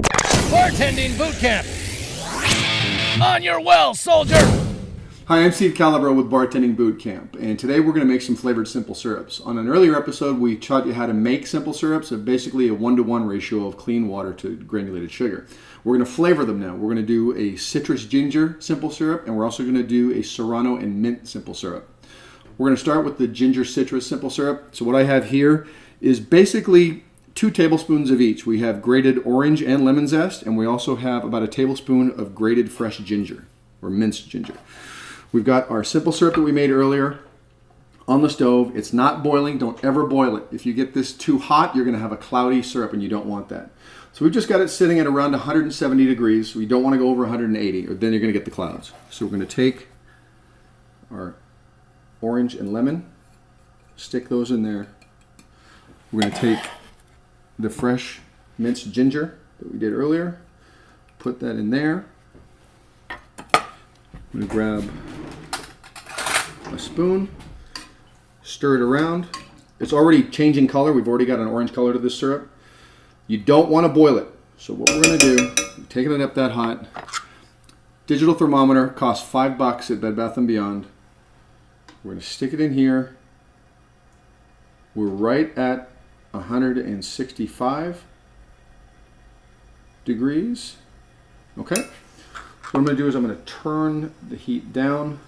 Bartending Bootcamp. On your well, soldier. Hi, I'm Steve Calabro with Bartending Bootcamp, and today we're going to make some flavored simple syrups. On an earlier episode, we taught you how to make simple syrups, basically a 1-to-1 ratio of clean water to granulated sugar. We're going to flavor them now. We're going to do a citrus ginger simple syrup, and we're also going to do a Serrano and mint simple syrup. We're going to start with the ginger citrus simple syrup. So what I have here is basically 2 tablespoons of each. We have grated orange and lemon zest, and we also have about a tablespoon of grated fresh ginger, or minced ginger. We've got our simple syrup that we made earlier on the stove. It's not boiling. Don't ever boil it. If you get this too hot, you're going to have a cloudy syrup, and you don't want that. So we've just got it sitting at around 170 degrees. So you don't want to go over 180, or then you're going to get the clouds. So we're going to take our orange and lemon, stick those in there. We're going to take the fresh minced ginger that we did earlier, put that in there. I'm going to grab a spoon, stir it around. It's already changing color. We've already got an orange color to this syrup. You don't want to boil it. So what we're going to do, taking it up that hot, digital thermometer costs $5 at Bed Bath & Beyond. We're going to stick it in here. We're right at 165 degrees. Okay. So what I'm going to do is I'm going to turn the heat down,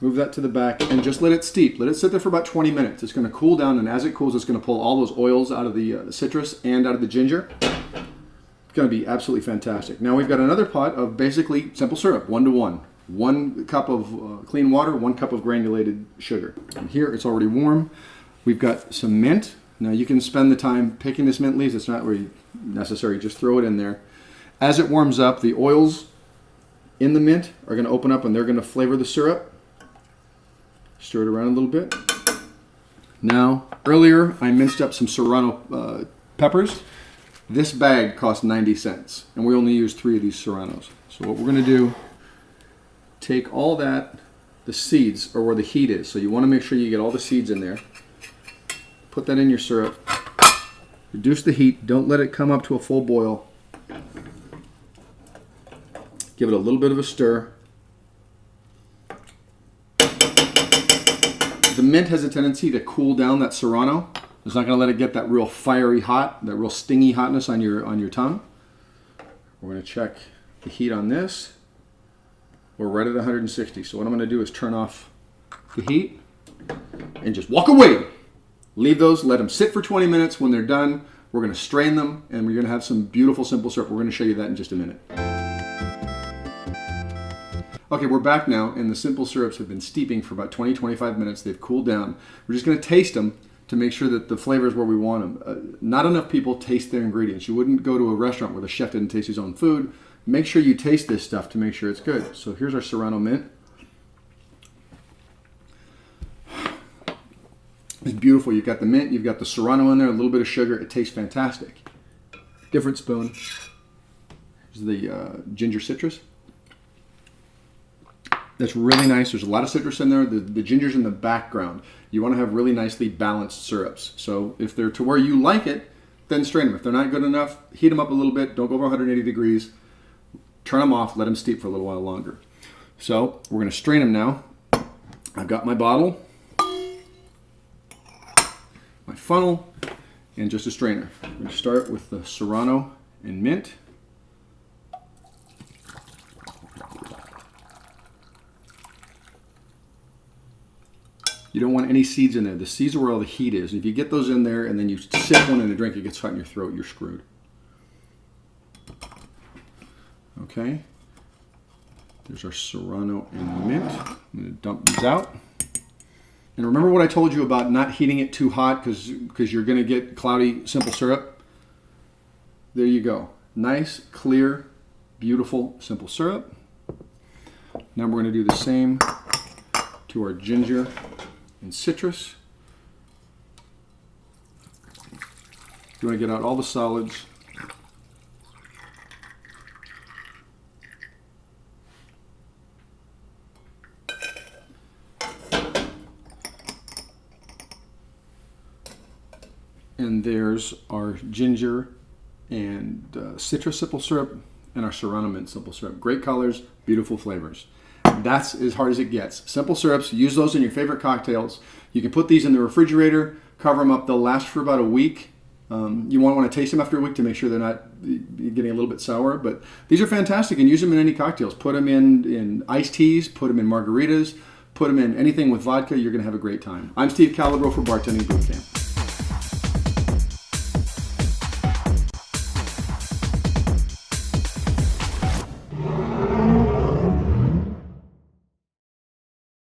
move that to the back, and just let it steep. Let it sit there for about 20 minutes. It's going to cool down, and as it cools, it's going to pull all those oils out of the citrus and out of the ginger. It's going to be absolutely fantastic. Now we've got another pot of basically simple syrup, 1-to-1. 1 cup of clean water, 1 cup of granulated sugar. And here it's already warm. We've got some mint. Now you can spend the time picking this mint leaves. It's not really necessary. Just throw it in there. As it warms up, the oils in the mint are going to open up, and they're going to flavor the syrup. Stir it around a little bit. Now, earlier I minced up some Serrano peppers. This bag cost 90 cents, and we only used 3 of these Serranos. So what we're going to do, take all that, the seeds, or where the heat is. So you want to make sure you get all the seeds in there. Put that in your syrup. Reduce the heat. Don't let it come up to a full boil. Give it a little bit of a stir. The mint has a tendency to cool down that Serrano. It's not going to let it get that real fiery hot, that real stingy hotness on your tongue. We're going to check the heat on this. We're right at 160. So what I'm going to do is turn off the heat and just walk away. Leave those, let them sit for 20 minutes. When they're done, we're going to strain them, and we're going to have some beautiful simple syrup. We're going to show you that in just a minute. Okay, we're back now, and the simple syrups have been steeping for about 20-25 minutes. They've cooled down. We're just going to taste them to make sure that the flavor is where we want them. Not enough people taste their ingredients. You wouldn't go to a restaurant where the chef didn't taste his own food. Make sure you taste this stuff to make sure it's good. So here's our Serrano Mint. It's beautiful. You've got the mint, you've got the Serrano in there, a little bit of sugar. It tastes fantastic. Different spoon. Here's the ginger citrus. That's really nice. There's a lot of citrus in there. The ginger's in the background. You want to have really nicely balanced syrups. So if they're to where you like it, then strain them. If they're not good enough, heat them up a little bit. Don't go over 180 degrees. Turn them off. Let them steep for a little while longer. So we're going to strain them now. I've got my bottle, my funnel, and just a strainer. I'm going to start with the Serrano and mint. You don't want any seeds in there. The seeds are where all the heat is. If you get those in there and then you sip one in a drink, it gets hot in your throat, you're screwed. Okay. There's our Serrano and mint. I'm going to dump these out. And remember what I told you about not heating it too hot because you're going to get cloudy simple syrup? There you go. Nice, clear, beautiful simple syrup. Now we're going to do the same to our ginger and citrus. You want to get out all the solids. And there's our ginger and citrus simple syrup, and our Serrano Mint simple syrup. Great colors, beautiful flavors. That's as hard as it gets. Simple syrups, use those in your favorite cocktails. You can put these in the refrigerator, cover them up. They'll last for about a week. You won't want to taste them after a week to make sure they're not getting a little bit sour. But these are fantastic, and use them in any cocktails. Put them in iced teas, put them in margaritas, put them in anything with vodka. You're going to have a great time. I'm Steve Calabro for Bartending Bootcamp.